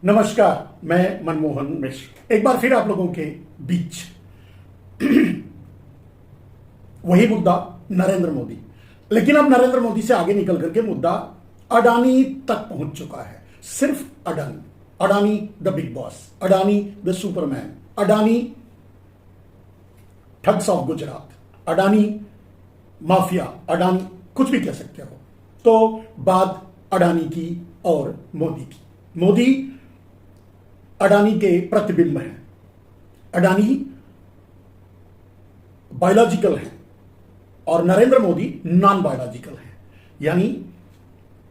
नमस्कार, मैं मनमोहन मिश्र एक बार फिर आप लोगों के बीच। वही मुद्दा नरेंद्र मोदी, लेकिन अब नरेंद्र मोदी से आगे निकल करके मुद्दा अडानी तक पहुंच चुका है। सिर्फ Adani, Adani the big boss, Adani the Superman, Adani thugs of Gujarat, Adani mafia, Adani कुछ भी कह सकते हो। तो बात अडानी की और मोदी की। मोदी अडानी के प्रतिबिंब हैं। अडानी बायोलॉजिकल है और नरेंद्र मोदी नॉन बायोलॉजिकल है। यानी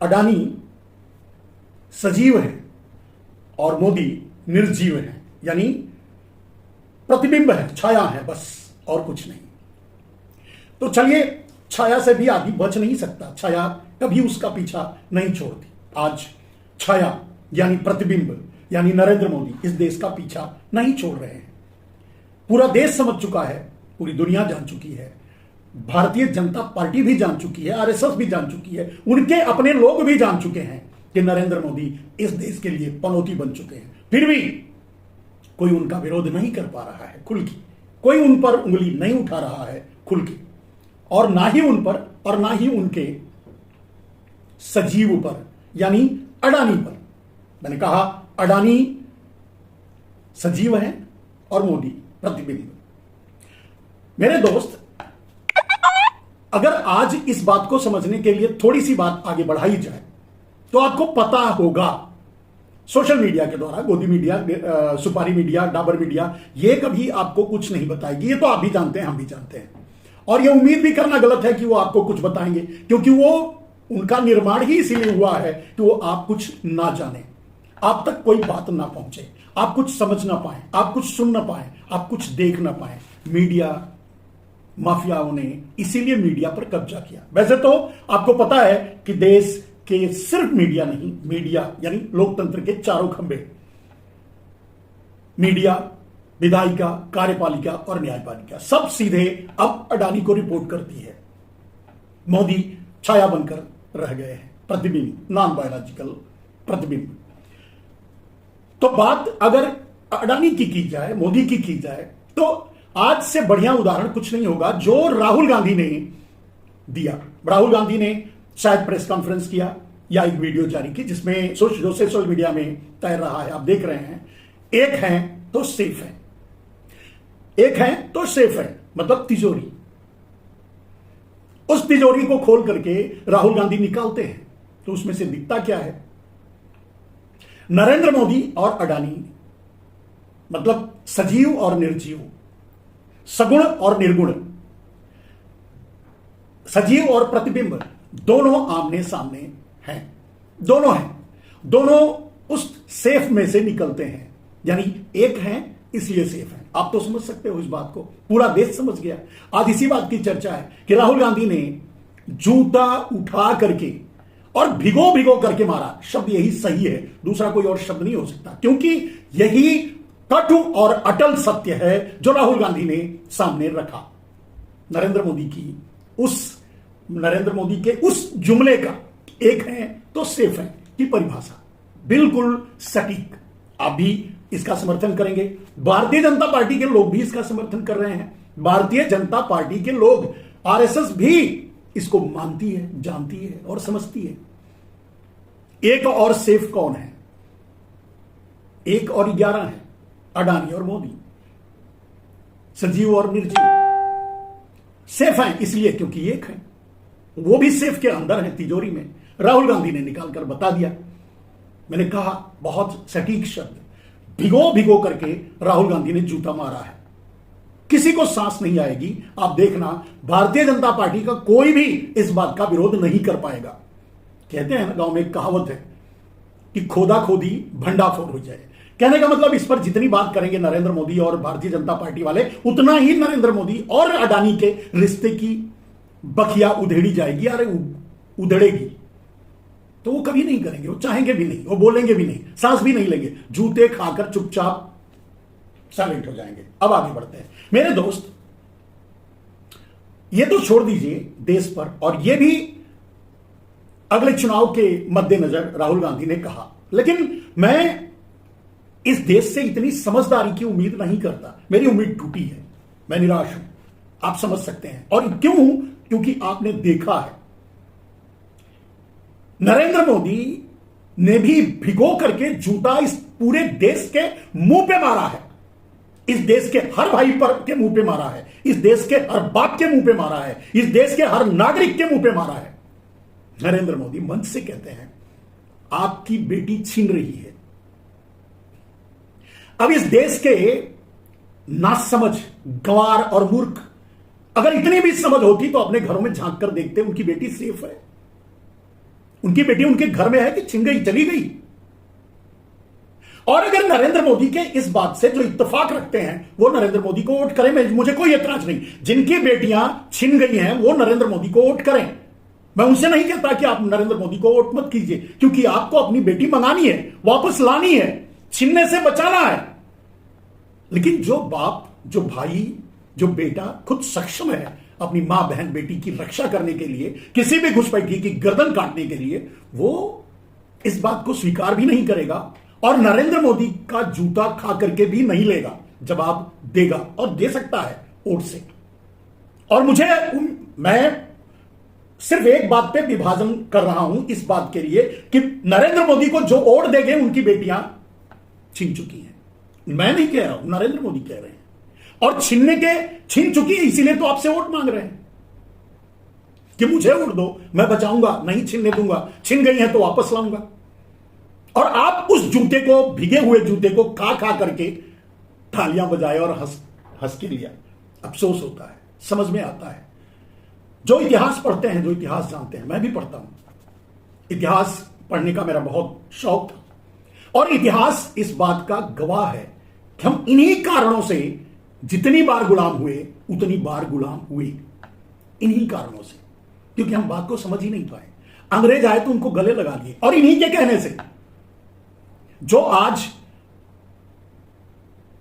अडानी सजीव है और मोदी निर्जीव है, यानी प्रतिबिंब है, छाया है, बस और कुछ नहीं। तो चलिए, छाया से भी आदमी बच नहीं सकता, छाया कभी उसका पीछा नहीं छोड़ती। आज छाया यानी प्रतिबिंब यानी नरेंद्र मोदी इस देश का पीछा नहीं छोड़ रहे हैं। पूरा देश समझ चुका है, पूरी दुनिया जान चुकी है, भारतीय जनता पार्टी भी जान चुकी है, आरएसएस भी जान चुकी है, उनके अपने लोग भी जान चुके हैं कि नरेंद्र मोदी इस देश के लिए पनौती बन चुके हैं। फिर भी कोई उनका विरोध नहीं कर पा रहा है खुल की, कोई उन पर उंगली नहीं उठा रहा है खुल की, और ना ही उन पर और ना ही उनके सजीव पर यानी अडानी पर। मैंने कहा अडानी सजीव है और मोदी प्रतिबिंब। मेरे दोस्त, अगर आज इस बात को समझने के लिए थोड़ी सी बात आगे बढ़ाई जाए तो आपको पता होगा, सोशल मीडिया के द्वारा, गोदी मीडिया, सुपारी मीडिया, डाबर मीडिया, ये कभी आपको कुछ नहीं बताएगी। ये तो आप भी जानते हैं, हम भी जानते हैं, और ये उम्मीद भी करना गलत है कि वो आपको कुछ बताएंगे, क्योंकि वो उनका निर्माण ही इसीलिए हुआ है कि वो आप कुछ ना जाने, आप तक कोई बात ना पहुंचे, आप कुछ समझ ना पाए, आप कुछ सुन ना पाए, आप कुछ देख ना पाए। मीडिया माफियाओं ने इसीलिए मीडिया पर कब्जा किया। वैसे तो आपको पता है कि देश के सिर्फ मीडिया नहीं, मीडिया यानी लोकतंत्र के चारों खंभे, मीडिया, विधायिका, कार्यपालिका और न्यायपालिका, सब सीधे अब अडानी को रिपोर्ट करती है। मोदी छाया बनकर रह गए हैं, प्रतिबिंब, नॉन बायोलॉजिकल प्रतिबिंब। तो बात अगर अडानी की जाए, मोदी की जाए, तो आज से बढ़िया उदाहरण कुछ नहीं होगा जो राहुल गांधी ने दिया। राहुल गांधी ने शायद प्रेस कॉन्फ्रेंस किया या एक वीडियो जारी की जिसमें जो सोशल मीडिया में तैर रहा है, आप देख रहे हैं, एक है तो सेफ है, एक है तो सेफ है, मतलब तिजोरी। उस तिजोरी को खोल करके राहुल गांधी निकालते हैं तो उसमें से दिखता क्या है? नरेंद्र मोदी और अडानी, मतलब सजीव और निर्जीव, सगुण और निर्गुण, सजीव और प्रतिबिंब, दोनों आमने सामने हैं, दोनों हैं, दोनों उस सेफ में से निकलते हैं। यानी एक है इसलिए सेफ है। आप तो समझ सकते हो इस बात को, पूरा देश समझ गया। आज इसी बात की चर्चा है कि राहुल गांधी ने जूता उठा करके और भिगो भिगो करके मारा। शब्द यही सही है, दूसरा कोई और शब्द नहीं हो सकता, क्योंकि यही कटु और अटल सत्य है जो राहुल गांधी ने सामने रखा। नरेंद्र मोदी के उस जुमले का, एक है तो सेफ है की परिभाषा बिल्कुल सटीक। आप भी इसका समर्थन करेंगे, भारतीय जनता पार्टी के लोग भी इसका समर्थन कर रहे हैं, भारतीय जनता पार्टी के लोग, आरएसएस भी इसको मानती है, जानती है और समझती है। एक और सेफ कौन है? 1 और 11 है, अडानी और मोदी, सजीव और निर्जीव। सेफ है इसलिए क्योंकि एक है, वो भी सेफ के अंदर है, तिजोरी में। राहुल गांधी ने निकाल कर बता दिया। मैंने कहा बहुत सटीक शब्द, भिगो भिगो करके राहुल गांधी ने जूता मारा है। किसी को सांस नहीं आएगी। आप देखना, भारतीय जनता पार्टी का कोई भी इस बात का विरोध नहीं कर पाएगा। कहते हैं ना, गांव में एक कहावत है कि खोदा खोदी भंडाफोड़ हो जाए। कहने का मतलब इस पर जितनी बात करेंगे नरेंद्र मोदी और भारतीय जनता पार्टी वाले, उतना ही नरेंद्र मोदी और अडानी के रिश्ते की बखिया उधेड़ी जाएगी, अरे उधेड़ेगी। तो वो कभी नहीं करेंगे, वो चाहेंगे भी नहीं, वो बोलेंगे भी नहीं, सांस भी नहीं लेंगे, जूते खाकर चुपचाप साइलेंट हो जाएंगे। अब आगे बढ़ते हैं मेरे दोस्त। ये तो छोड़ दीजिए देश पर, और ये भी अगले चुनाव के मद्देनजर राहुल गांधी ने कहा, लेकिन मैं इस देश से इतनी समझदारी की उम्मीद नहीं करता। मेरी उम्मीद टूटी है, मैं निराश हूं, आप समझ सकते हैं। और क्यों हूं? क्योंकि आपने देखा है नरेंद्र मोदी ने भी भिगो करके जूता इस पूरे देश के मुंह पे मारा है, इस देश के हर भाई पर के मुंह पे मारा है, इस देश के हर बाप के मुंह पे मारा है, इस देश के हर नागरिक के मुंह पे मारा है। नरेंद्र मोदी मंच से कहते हैं आपकी बेटी छीन रही है। अब इस देश के नासमझ, गंवार और मूर्ख अगर इतनी भी समझ होती तो अपने घरों में झांक कर देखते उनकी बेटी सेफ है, उनकी बेटी उनके घर में है कि छिन गई, चली गई। और अगर नरेंद्र मोदी के इस बात से जो इत्तेफाक रखते हैं वो नरेंद्र मोदी को वोट करें, मुझे कोई एतराज नहीं। जिनकी बेटियां छिन गई हैं वो नरेंद्र मोदी को वोट करें। मैं उनसे नहीं कहता कि आप नरेंद्र मोदी को वोट मत कीजिए, क्योंकि आपको अपनी बेटी मंगानी है, वापस लानी है, छीनने से बचाना है। लेकिन जो बाप, जो भाई, जो बेटा खुद सक्षम है अपनी मां, बहन, बेटी की रक्षा करने के लिए, किसी भी घुसपैठी की गर्दन काटने के लिए, वो इस बात को स्वीकार भी नहीं करेगा और नरेंद्र मोदी का जूता खा करके भी नहीं लेगा। जवाब देगा और दे सकता है वोट से। और मैं सिर्फ एक बात पे विभाजन कर रहा हूं इस बात के लिए कि नरेंद्र मोदी को जो वोट देंगे उनकी बेटियां छीन चुकी हैं। मैं नहीं कह रहा हूं, नरेंद्र मोदी कह रहे हैं। और छीन चुकी है, इसीलिए तो आपसे वोट मांग रहे हैं कि मुझे वोट दो, मैं बचाऊंगा, नहीं छीनने दूंगा, छीन गई है तो वापस लाऊंगा। और आप उस जूते को, भीगे हुए जूते को खा खा करके तालियां बजाए और हंस के लिया। अफसोस होता है, समझ में आता है। जो इतिहास पढ़ते हैं, जो इतिहास जानते हैं, मैं भी पढ़ता हूं, इतिहास पढ़ने का मेरा बहुत शौक था। और इतिहास इस बात का गवाह है कि हम इन्हीं कारणों से जितनी बार गुलाम हुए उतनी बार गुलाम हुए, इन्हीं कारणों से, क्योंकि हम बात को समझ ही नहीं पाए। अंग्रेज आए तो उनको गले लगा लिए, और इन्हीं के कहने से जो आज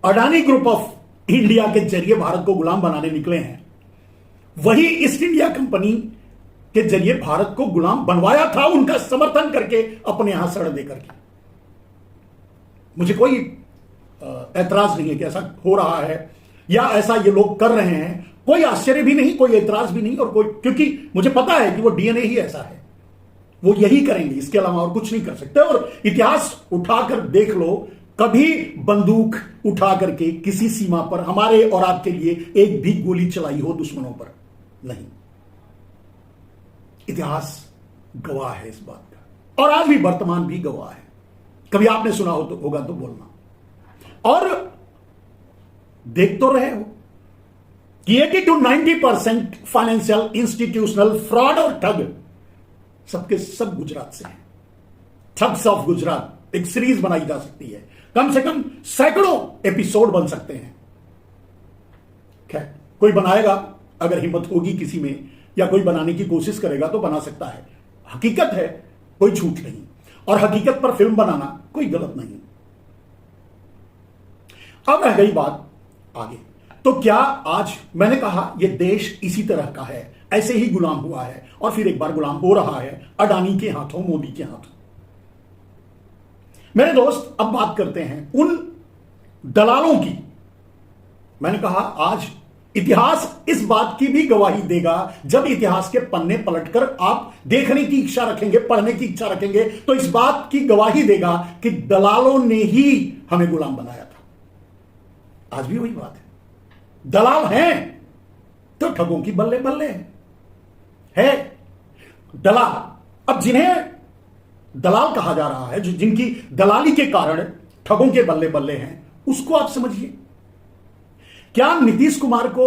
अडानी ग्रुप ऑफ इंडिया के जरिए भारत को गुलाम बनाने निकले हैं, वही ईस्ट इंडिया कंपनी के जरिए भारत को गुलाम बनवाया था, उनका समर्थन करके, अपने यहां सड़ दे करके। मुझे कोई ऐतराज नहीं है कि ऐसा हो रहा है या ऐसा ये लोग कर रहे हैं, कोई आश्चर्य भी नहीं, कोई ऐतराज भी नहीं, और क्योंकि मुझे पता है कि वो डीएनए ही ऐसा है, वो यही करेंगे, इसके अलावा और कुछ नहीं कर सकते। और इतिहास उठाकर देख लो, कभी बंदूक उठा करके किसी सीमा पर हमारे और आपके लिए एक भी गोली चलाई हो दुश्मनों पर? नहीं। इतिहास गवाह है इस बात का, और आज भी वर्तमान भी गवाह है। कभी आपने सुना हो तो होगा तो बोलना। और देख तो रहे हो कि 80 to 90% फाइनेंशियल इंस्टीट्यूशनल फ्रॉड और ठग सबके सब गुजरात से हैं। ठग्स ऑफ गुजरात एक सीरीज बनाई जा सकती है, कम से कम सैकड़ों एपिसोड बन सकते हैं। खैर, कोई बनाएगा, अगर हिम्मत होगी किसी में, या कोई बनाने की कोशिश करेगा तो बना सकता है। हकीकत है, कोई झूठ नहीं, और हकीकत पर फिल्म बनाना कोई गलत नहीं। अब रह गई बात आगे, तो क्या आज मैंने कहा यह देश इसी तरह का है, ऐसे ही गुलाम हुआ है, और फिर एक बार गुलाम हो रहा है अडानी के हाथों, मोदी के हाथों। मेरे दोस्त, अब बात करते हैं उन दलालों की। मैंने कहा आज इतिहास इस बात की भी गवाही देगा, जब इतिहास के पन्ने पलटकर आप देखने की इच्छा रखेंगे, पढ़ने की इच्छा रखेंगे, तो इस बात की गवाही देगा कि दलालों ने ही हमें गुलाम बनाया था। आज भी वही बात है, दलाल हैं तो ठगों की बल्ले बल्ले है दलाल। अब जिन्हें दलाल कहा जा रहा है, जो जिनकी दलाली के कारण ठगों के बल्ले बल्ले हैं, उसको आप समझिए। क्या नीतीश कुमार को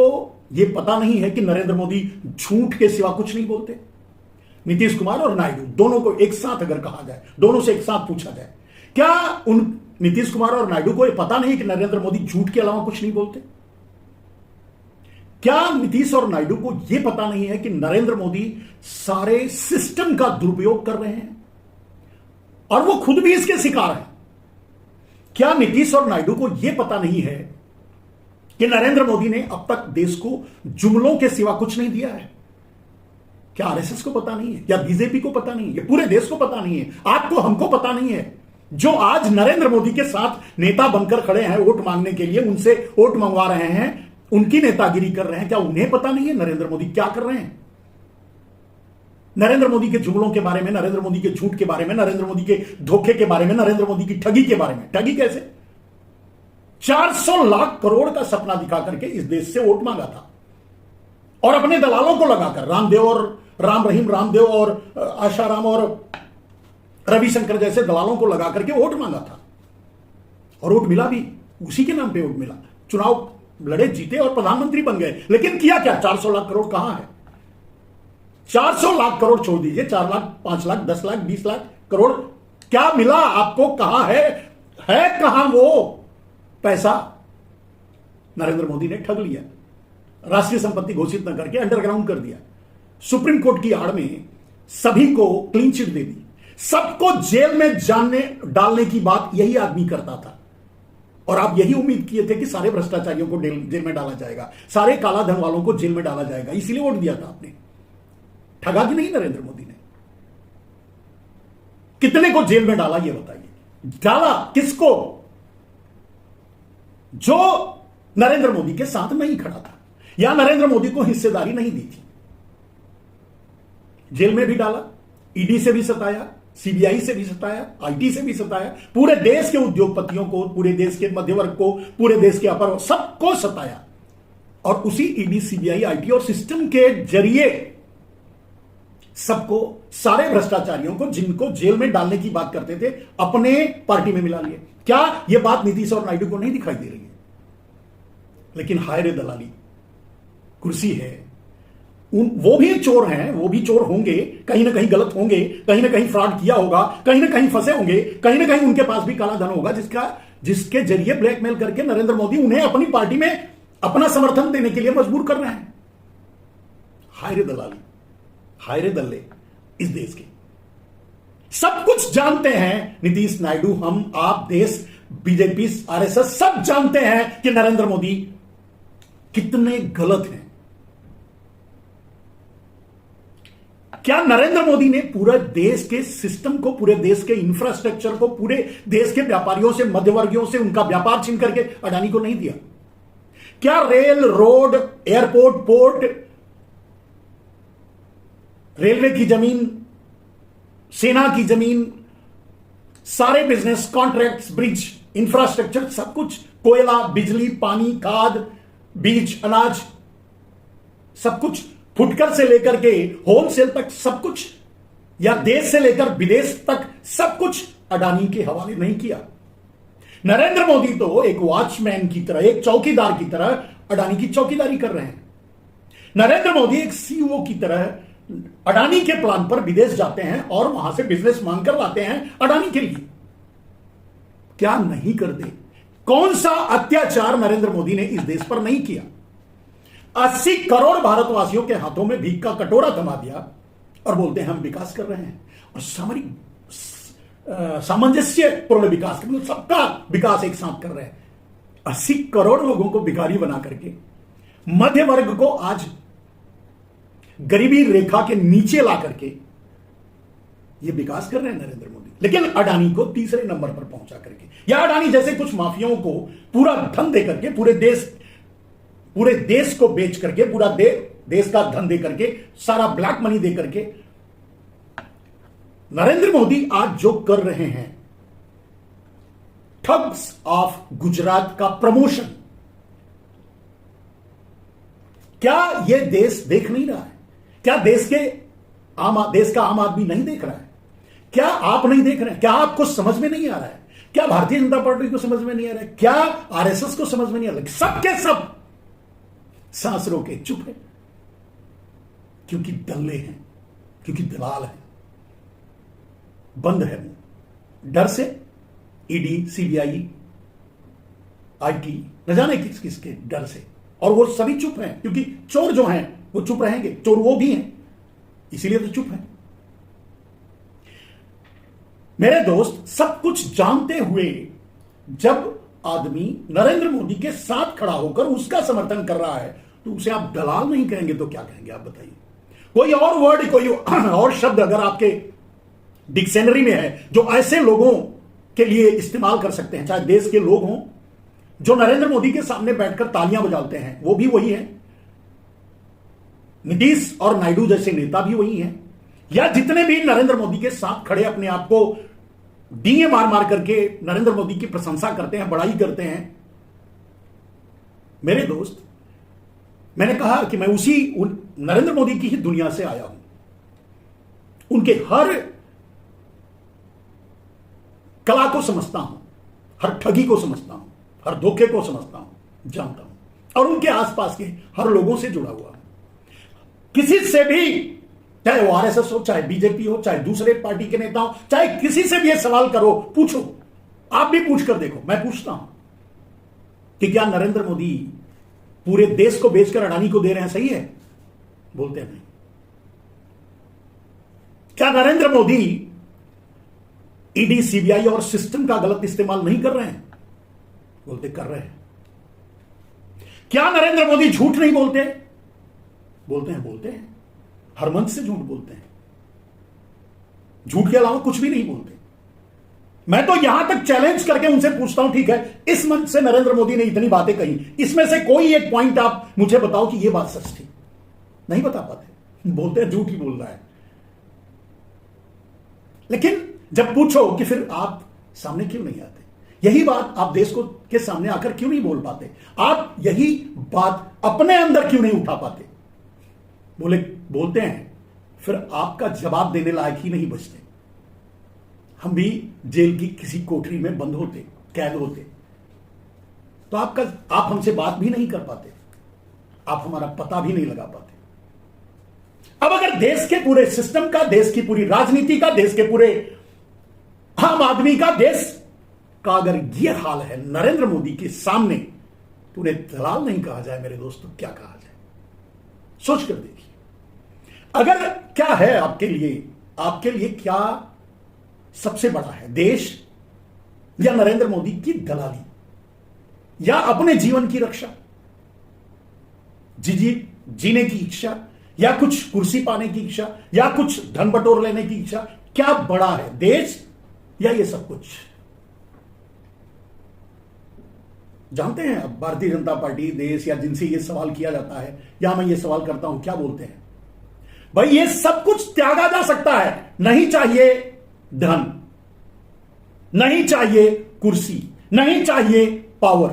यह पता नहीं है कि नरेंद्र मोदी झूठ के सिवा कुछ नहीं बोलते? नीतीश कुमार और नायडू दोनों को एक साथ अगर कहा जाए, दोनों से एक साथ पूछा जाए, क्या उन नीतीश कुमार और नायडू को यह पता नहीं कि नरेंद्र मोदी झूठ के अलावा कुछ नहीं बोलते? क्या नीतीश और नायडू को यह पता नहीं है कि नरेंद्र मोदी सारे सिस्टम का दुरुपयोग कर रहे हैं और वो खुद भी इसके शिकार हैं? क्या नीतीश और नायडू को यह पता नहीं है कि नरेंद्र मोदी ने अब तक देश को जुमलों के सिवा कुछ नहीं दिया है? क्या आरएसएस को पता नहीं है? क्या बीजेपी को पता नहीं है? पूरे देश को पता नहीं है? आपको, हमको पता नहीं है? जो आज नरेंद्र मोदी के साथ नेता बनकर खड़े हैं वोट मांगने के लिए, उनसे वोट मंगवा रहे हैं, उनकी नेतागिरी कर रहे हैं, क्या उन्हें पता नहीं है नरेंद्र मोदी क्या कर रहे हैं? नरेंद्र मोदी के जुमलों के बारे में, नरेंद्र मोदी के झूठ के बारे में, नरेंद्र मोदी के धोखे के बारे में, नरेंद्र मोदी की ठगी के बारे में। ठगी कैसे? 400 लाख करोड़ का सपना दिखा करके इस देश से वोट मांगा था और अपने दलालों को लगाकर, रामदेव और राम रहीम रामदेव और आशाराम और रविशंकर जैसे दलालों को लगा करके वोट मांगा था और वोट मिला भी, उसी के नाम पे वोट मिला। चुनाव लड़े, जीते और प्रधानमंत्री बन गए। लेकिन किया क्या? 400 लाख करोड़ कहां है? 400 लाख करोड़ छोड़ दीजिए, 4 लाख, 5 लाख, 10 लाख, 20 लाख करोड़ क्या मिला आपको? कहां है कहां वो पैसा? नरेंद्र मोदी ने ठग लिया, राष्ट्रीय संपत्ति घोषित न करके अंडरग्राउंड कर दिया, सुप्रीम कोर्ट की आड़ में सभी को क्लीन चिट दे दी, सबको जेल में डालने की बात यही आदमी करता था। और आप यही उम्मीद किए थे कि सारे भ्रष्टाचारियों को जेल में डाला जाएगा, सारे काला धन वालों को जेल में डाला जाएगा, इसीलिए वोट दिया था आपने। ठगा कि नहीं नरेंद्र मोदी ने? कितने को जेल में डाला ये बताइए। डाला किसको? जो नरेंद्र मोदी के साथ नहीं खड़ा था या नरेंद्र मोदी को हिस्सेदारी नहीं दी थी। जेल में भी डाला, ईडी से भी सताया, सीबीआई से भी सताया, आईटी से भी सताया, पूरे देश के उद्योगपतियों को, पूरे देश के मध्यवर्ग को, पूरे देश के अपर सबको सताया। और उसी ईडी, सीबीआई, आईटी और सिस्टम के जरिए सबको, सारे भ्रष्टाचारियों को जिनको जेल में डालने की बात करते थे, अपने पार्टी में मिला लिए। क्या यह बात नीतीश और नायडू को नहीं दिखाई दे रही है? लेकिन हाय रे दलाली, कुर्सी है, वो भी चोर हैं, वो भी चोर होंगे, कहीं ना कहीं गलत होंगे, कहीं ना कहीं फ्रॉड किया होगा, कहीं ना कहीं फंसे होंगे, कहीं ना कहीं उनके पास भी काला धन होगा जिसके जरिए ब्लैकमेल करके नरेंद्र मोदी उन्हें अपनी पार्टी में अपना समर्थन देने के लिए मजबूर कर रहे हैं। हाय रे दलाली, हाय रे दल्ले इस देश के। सब कुछ जानते हैं नीतीश, नायडू, हम, आप, देश, बीजेपी, आरएसएस सब जानते हैं कि नरेंद्र मोदी कितने गलत हैं। क्या नरेंद्र मोदी ने पूरे देश के सिस्टम को, पूरे देश के इंफ्रास्ट्रक्चर को, पूरे देश के व्यापारियों से, मध्यवर्गीयों से उनका व्यापार छीन करके अडानी को नहीं दिया? क्या rail, road, airport, port, railway की जमीन, सेना की जमीन, सारे बिजनेस कॉन्ट्रैक्ट्स, ब्रिज, इंफ्रास्ट्रक्चर, सब कुछ, कोयला, बिजली, पानी, खाद, बीज, अनाज, सब कुछ, फुटकर से लेकर के होलसेल तक सब कुछ, या देश से लेकर विदेश तक सब कुछ अडानी के हवाले नहीं किया। नरेंद्र मोदी तो एक वॉचमैन की तरह, एक चौकीदार की तरह अडानी की चौकीदारी कर रहे हैं। नरेंद्र मोदी एक सीईओ की तरह अडानी के प्लान पर विदेश जाते हैं और वहां से बिजनेस मांग कर लाते हैं अडानी के लिए। क्या नहीं कर दे? कौन सा अत्याचार नरेंद्र मोदी ने इस देश पर नहीं किया? 80 करोड़ भारतवासियों के हाथों में भीख का कटोरा थमा दिया और बोलते हैं हम विकास कर रहे हैं, और सामंजस्यपूर्ण विकास, मतलब सबका विकास एक साथ कर रहे हैं। 80 करोड़ लोगों को भिखारी बना करके, मध्य वर्ग को आज गरीबी रेखा के नीचे ला करके ये विकास कर रहे हैं नरेंद्र मोदी। लेकिन अडानी को तीसरे नंबर पर पहुंचा करके, या अडानी जैसे कुछ माफियाओं को पूरा धन दे करके, पूरे देश को बेच करके, पूरा देश का धन दे करके, सारा ब्लैक मनी दे करके, नरेंद्र मोदी आज जो कर रहे हैं, ठग्स ऑफ गुजरात का प्रमोशन, क्या यह देश देख नहीं रहा है? क्या देश का आम आदमी नहीं देख रहा है? क्या आप नहीं देख रहे हैं? क्या आपको समझ में नहीं आ रहा है? क्या भारतीय जनता पार्टी को समझ में नहीं आ रहा है? क्या आरएसएस को समझ में नहीं आ रहा है? सबके सब सांस रोके चुप है, क्योंकि दल्ले हैं, क्योंकि दलाल हैं, बंद है मुंह, डर से। ईडी, सीबीआई, आईटी, न जाने किस किस के डर से, और वो सभी चुप हैं, क्योंकि चोर जो हैं वो चुप रहेंगे, चोर वो भी हैं, इसीलिए तो चुप हैं। मेरे दोस्त, सब कुछ जानते हुए जब आदमी नरेंद्र मोदी के साथ खड़ा होकर उसका समर्थन कर रहा है, तो उसे आप दलाल नहीं कहेंगे तो क्या कहेंगे? आप बताइए। कोई और वर्ड, कोई और शब्द अगर आपके डिक्शनरी में है जो ऐसे लोगों के लिए इस्तेमाल कर सकते हैं, चाहे देश के लोग हों जो नरेंद्र मोदी के सामने बैठकर तालियां बजाते हैं, वो भी वही है, नीतीश और नायडू जैसे नेता भी वही हैं, या जितने भी नरेंद्र मोदी के साथ खड़े अपने आप को डीए मार मार करके नरेंद्र मोदी की प्रशंसा करते हैं, बड़ाई करते हैं। मेरे दोस्त, मैंने कहा कि मैं उसी नरेंद्र मोदी की ही दुनिया से आया हूं, उनके हर कला को समझता हूं, हर ठगी को समझता हूं, हर धोखे को समझता हूं, जानता हूं, और उनके आसपास के हर लोगों से जुड़ा हुआ हूं। किसी से भी, चाहे वो आरएसएस हो, चाहे बीजेपी हो, चाहे दूसरे पार्टी के नेता हो, चाहे किसी से भी ये सवाल करो, पूछो, आप भी पूछ कर देखो, मैं पूछता हूं कि क्या नरेंद्र मोदी पूरे देश को बेचकर अडानी को दे रहे हैं, सही है? बोलते हैं नहीं। क्या नरेंद्र मोदी ईडी, सीबीआई और सिस्टम का गलत इस्तेमाल नहीं कर रहे हैं? बोलते कर रहे हैं। क्या नरेंद्र मोदी झूठ नहीं बोलते? बोलते हैं, बोलते हैं, हर मंच से झूठ बोलते हैं, झूठ के अलावा कुछ भी नहीं बोलते। मैं तो यहां तक चैलेंज करके उनसे पूछता हूं, ठीक है, इस मंच से नरेंद्र मोदी ने इतनी बातें कही, इसमें से कोई एक पॉइंट आप मुझे बताओ कि यह बात सच थी। नहीं बता पाते, बोलते हैं झूठ ही बोल रहा है। लेकिन जब पूछो कि फिर आप सामने क्यों नहीं आते, यही बात आप देश को के सामने आकर क्यों नहीं बोल पाते, आप यही बात अपने अंदर क्यों नहीं उठा पाते, बोलते हैं, फिर आपका जवाब देने लायक ही नहीं बचते। हम भी जेल की किसी कोठरी में बंद होते, कैद होते, तो आप हमसे बात भी नहीं कर पाते, आप हमारा पता भी नहीं लगा पाते। अब अगर देश के पूरे सिस्टम का, देश की पूरी राजनीति का, देश के पूरे आम आदमी का, देश का अगर यह हाल है नरेंद्र मोदी के सामने, तो उन्हें दलाल नहीं कहा जाए मेरे दोस्तों, क्या कहा जाए? सोच कर देखिए। अगर क्या है आपके लिए क्या सबसे बड़ा है, देश या नरेंद्र मोदी की दलाली, या अपने जीवन की रक्षा, जीने की इच्छा, या कुछ कुर्सी पाने की इच्छा, या कुछ धन बटोर लेने की इच्छा? क्या बड़ा है, देश या ये सब कुछ? जानते हैं अब भारतीय जनता पार्टी, देश, या जिनसे ये सवाल किया जाता है, या मैं ये सवाल करता हूं, क्या बोलते हैं? भाई ये सब कुछ त्यागा जा सकता है, नहीं चाहिए धन, नहीं चाहिए कुर्सी, नहीं चाहिए पावर,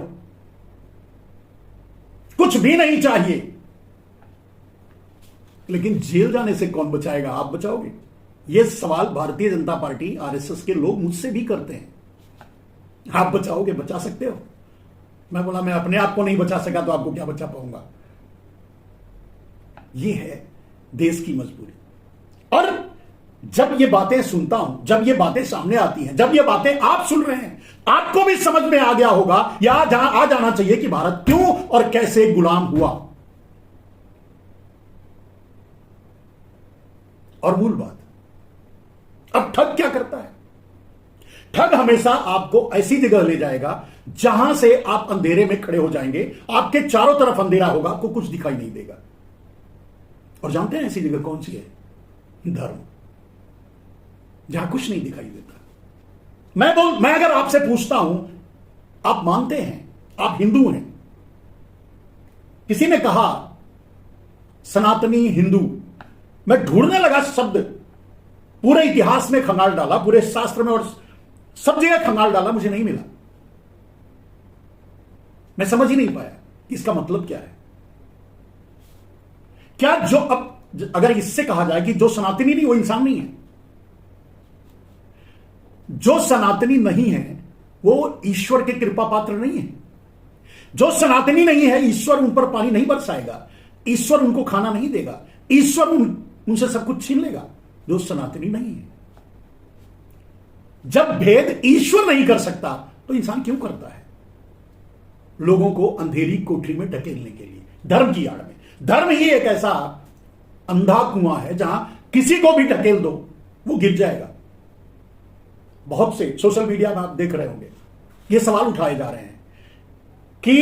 कुछ भी नहीं चाहिए। लेकिन जेल जाने से कौन बचाएगा? आप बचाओगे? यह सवाल भारतीय जनता पार्टी, आरएसएस के लोग मुझसे भी करते हैं। आप बचाओगे? बचा सकते हो? मैं बोला, मैं अपने आप को नहीं बचा सका तो आपको क्या बचा पाऊंगा? यह है देश की मजबूरी। और जब ये बातें सुनता हूं, जब ये बातें सामने आती हैं, जब ये बातें आप सुन रहे हैं, आपको भी समझ में आ गया होगा, या आ जाना चाहिए कि भारत क्यों और कैसे गुलाम हुआ। और मूल बात, अब ठग क्या करता है? ठग हमेशा आपको ऐसी जगह ले जाएगा जहां से आप अंधेरे में खड़े हो जाएंगे, आपके चारों तरफ अंधेरा होगा, आपको कुछ दिखाई नहीं देगा। और जानते हैं ऐसी जगह कौन सी है? धर्म, जहां कुछ नहीं दिखाई देता। मैं अगर आपसे पूछता हूं, आप मानते हैं, आप हिंदू हैं? किसी ने कहा सनातनी हिंदू, मैं ढूंढने लगा शब्द, पूरे इतिहास में खंगाल डाला, पूरे शास्त्र में और सब जगह खंगाल डाला, मुझे नहीं मिला। मैं समझ ही नहीं पाया कि इसका मतलब क्या है। क्या जो अब अगर इससे कहा जाए कि जो सनातनी नहीं वो इंसान नहीं है, जो सनातनी नहीं है वो ईश्वर के कृपा पात्र नहीं है, जो सनातनी नहीं है ईश्वर उन पर पानी नहीं बरसाएगा, ईश्वर उनको खाना नहीं देगा, ईश्वर उनसे सब कुछ छीन लेगा, जो सनातनी नहीं है। जब भेद ईश्वर नहीं कर सकता तो इंसान क्यों करता है? लोगों को अंधेरी कोठरी में ढकेलने के लिए, धर्म की आड़ में। धर्म ही एक ऐसा अंधा कुआं है जहां किसी को भी ढकेल दो वो गिर जाएगा। बहुत से सोशल मीडिया में आप देख रहे होंगे, ये सवाल उठाए जा रहे हैं कि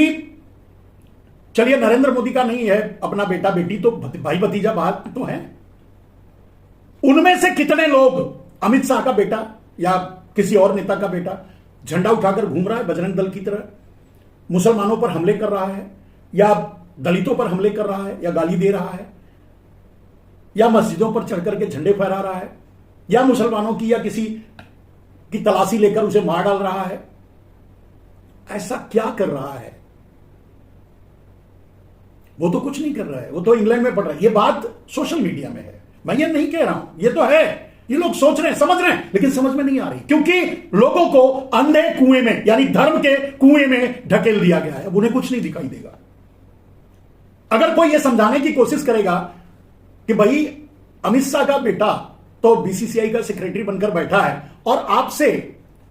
चलिए नरेंद्र मोदी का नहीं है अपना बेटा बेटी, तो भाई भतीजा बात तो है, उनमें से कितने लोग अमित शाह का बेटा या किसी और नेता का बेटा झंडा उठाकर घूम रहा है बजरंग दल की तरह, मुसलमानों पर हमले कर रहा है, या दलितों पर हमले कर रहा है, या गाली दे रहा है, या मस्जिदों पर चढ़ करके झंडे फहरा रहा है, या मुसलमानों की या किसी की तलाशी लेकर उसे मार डाल रहा है, ऐसा क्या कर रहा है? वो तो कुछ नहीं कर रहा है, वो तो इंग्लैंड में पढ़ रहा है। ये बात सोशल मीडिया में है, मैं ये नहीं कह रहा हूं, ये तो है, ये लोग सोच रहे हैं, समझ रहे हैं, लेकिन समझ में नहीं आ रही, क्योंकि लोगों को अंधे कुएं में, यानी धर्म के कुएं में ढकेल दिया गया है। अब उन्हें कुछ नहीं दिखाई देगा। अगर कोई यह समझाने की कोशिश करेगा कि भाई अमित शाह का बेटा तो बीसीसीआई का सेक्रेटरी बनकर बैठा है और आपसे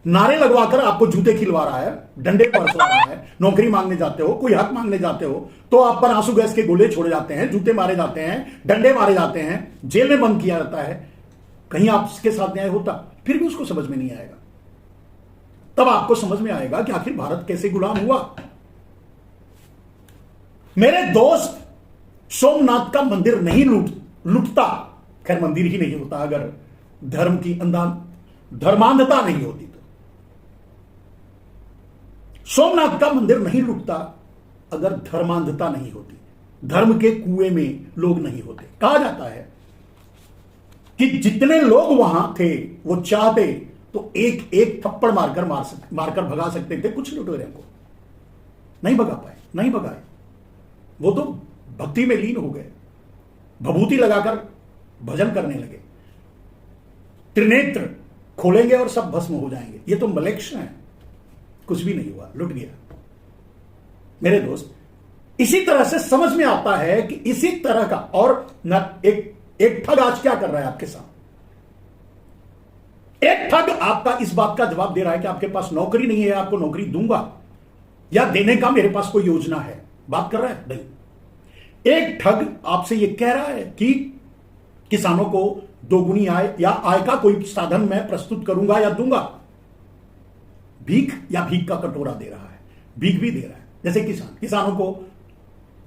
नारे लगवाकर आपको जूते खिलवा रहा है, डंडे परसवा रहा है, नौकरी मांगने जाते हो, कोई हक मांगने जाते हो तो आप पर आंसू गैस के गोले छोड़े जाते हैं, जूते मारे जाते हैं, डंडे मारे जाते हैं, जेल में बंद किया जाता है, कहीं आपके साथ न्याय होता? फिर भी उसको समझ में नहीं आएगा। तब आपको समझ में आएगा कि आखिर भारत कैसे गुलाम हुआ। मेरे दोस्त, सोमनाथ का मंदिर नहीं लुटता, खैर मंदिर ही नहीं होता अगर धर्म की धर्मांधता नहीं होती तो। सोमनाथ का मंदिर नहीं लुटता अगर धर्मांधता नहीं होती, धर्म के कुएं में लोग नहीं होते। कहा जाता है कि जितने लोग वहां थे वो चाहते तो एक एक थप्पड़ मारकर भगा सकते थे कुछ लुटेरों को, नहीं भगा पाए, नहीं भगाए। वो तो भक्ति में लीन हो गए, भभूति लगाकर भजन करने लगे, त्रिनेत्र खोलेंगे और सब भस्म हो जाएंगे। ये तो मलेक्शन है, कुछ भी नहीं हुआ, लुट गया। मेरे दोस्त, इसी तरह से समझ में आता है कि इसी तरह का और न एक ठग आज क्या कर रहा है आपके साथ। एक ठग आपका इस बात का जवाब दे रहा है कि आपके पास नौकरी नहीं है, आपको नौकरी दूंगा या देने का मेरे पास कोई योजना है, बात कर रहा है नहीं। एक ठग आपसे यह कह रहा है कि किसानों को दोगुनी आय या आय का कोई साधन मैं प्रस्तुत करूंगा या दूंगा। भीख या भीख का कटोरा दे रहा है, भीख भी दे रहा है। जैसे किसानों को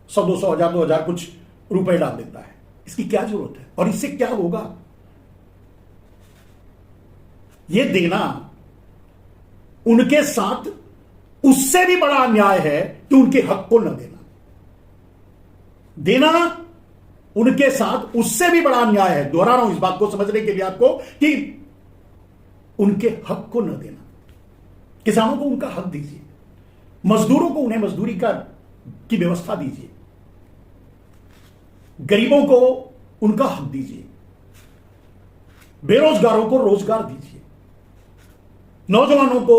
100, 200, 1000, 2000 कुछ रुपए डाल देता है। इसकी क्या जरूरत है और इससे क्या होगा? यह देना उनके साथ उससे भी बड़ा अन्याय है कि उनके हक को न देना। देना उनके साथ उससे भी बड़ा अन्याय है। दोहरा रहा हूं इस बात को समझने के लिए आपको कि उनके हक को न देना। किसानों को उनका हक दीजिए, मजदूरों को उन्हें मजदूरी की व्यवस्था दीजिए, गरीबों को उनका हक दीजिए, बेरोजगारों को रोजगार दीजिए, नौजवानों को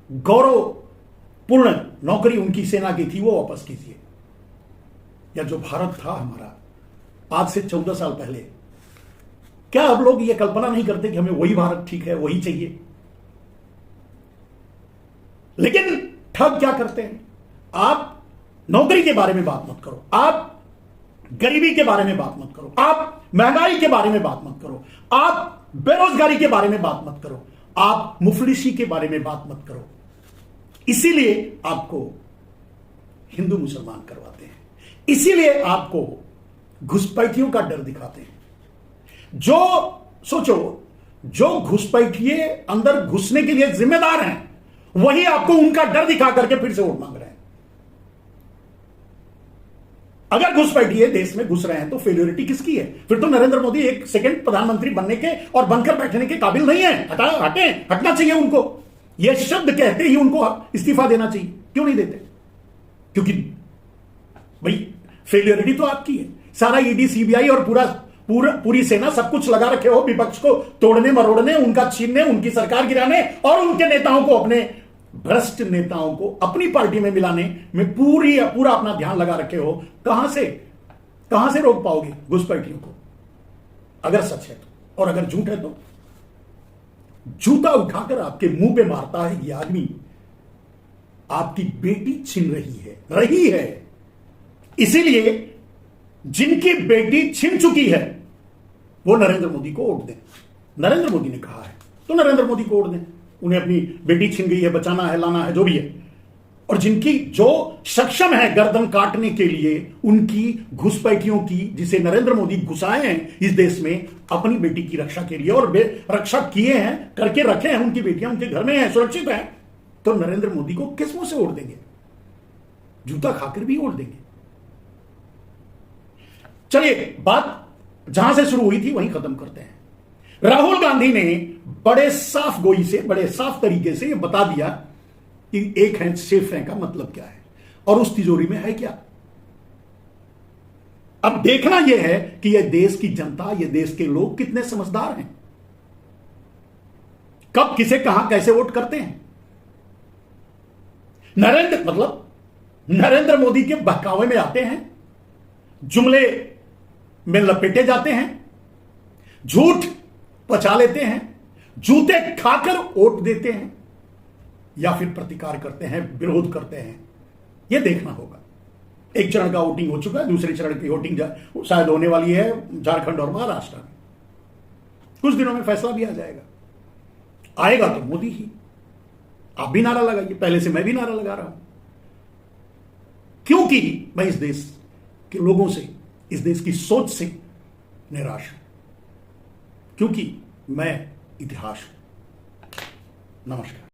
गौरवपूर्ण नौकरी उनकी सेना की थी वो वापस कीजिए। या जो भारत था हमारा आज से 14 साल पहले, क्या अब लोग ये कल्पना नहीं करते कि हमें वही भारत ठीक है, वही चाहिए? लेकिन ठग क्या करते हैं? आप नौकरी के बारे में बात मत करो, आप गरीबी के बारे में बात मत करो, आप महंगाई के बारे में बात मत करो, आप बेरोजगारी के बारे में बात मत करो, आप मुफलिसी के बारे में बात मत करो। इसीलिए आपको हिंदू मुसलमान करवाते हैं, इसीलिए आपको घुसपैठियों का डर दिखाते हैं। जो सोचो, जो घुसपैठिए अंदर घुसने के लिए जिम्मेदार हैं, वही आपको उनका डर दिखा करके फिर से वोट मांग रहे हैं। अगर घुसपैठिए देश में घुस रहे हैं तो फेल्योरिटी किसकी है? फिर तो नरेंद्र मोदी एक सेकंड प्रधानमंत्री बनने के और बनकर बैठने के काबिल नहीं है। हटना चाहिए उनको। यह शब्द कहते ही उनको इस्तीफा देना चाहिए। क्यों नहीं देते? क्योंकि भाई फेल्योरिटी तो आपकी है। सारा ईडी, सीबीआई और पूरी सेना सब कुछ लगा रखे हो विपक्ष को तोड़ने मरोड़ने, उनका छीनने, उनकी सरकार गिराने और उनके नेताओं को, अपने भ्रष्ट नेताओं को अपनी पार्टी में मिलाने में पूरा अपना ध्यान लगा रखे हो। कहां से रोक पाओगे घुसपैठियों को? अगर सच है तो, और अगर झूठ है तो जूता उठाकर आपके मुंह पे मारता है ये आदमी। आपकी बेटी छिन रही है। इसीलिए जिनकी बेटी छिन चुकी है वो नरेंद्र मोदी को वोट दें। नरेंद्र मोदी ने कहा है तो नरेंद्र मोदी को वोट दें। उन्हें अपनी बेटी छिन गई है, बचाना है, लाना है, जो भी है। और जिनकी जो सक्षम है गर्दन काटने के लिए उनकी घुसपैठियों की, जिसे नरेंद्र मोदी घुसाए हैं इस देश में अपनी बेटी की रक्षा के लिए, और रक्षा किए हैं, करके रखे हैं, उनकी बेटियां उनके घर में हैं, सुरक्षित हैं, तो नरेंद्र मोदी को किस मुंह से वोट देंगे? जूता खाकर भी वोट देंगे। चलिए, बात जहां से शुरू हुई थी वहीं खत्म करते हैं। राहुल गांधी ने बड़े साफ गोई से, बड़े साफ तरीके से यह बता दिया कि एक हैंड सेफ है का मतलब क्या है और उस तिजोरी में है क्या। अब देखना यह है कि यह देश की जनता, यह देश के लोग कितने समझदार हैं, कब किसे कहां कैसे वोट करते हैं। नरेंद्र मोदी के बहकावे में आते हैं, जुमले में लपेटे जाते हैं, झूठ पचा लेते हैं, जूते खाकर वोट देते हैं या फिर प्रतिकार करते हैं, विरोध करते हैं। यह देखना होगा। एक चरण का वोटिंग हो चुका है, दूसरे चरण की वोटिंग शायद होने वाली है झारखंड और महाराष्ट्र में। कुछ दिनों में फैसला भी आ जाएगा। आएगा तो मोदी ही। आप भी नारा लगाइए, पहले से मैं भी नारा लगा रहा हूं, क्योंकि मैं इस देश के लोगों से, इस देश की सोच से निराश हूं, क्योंकि मैं इतिहास हूं। नमस्कार।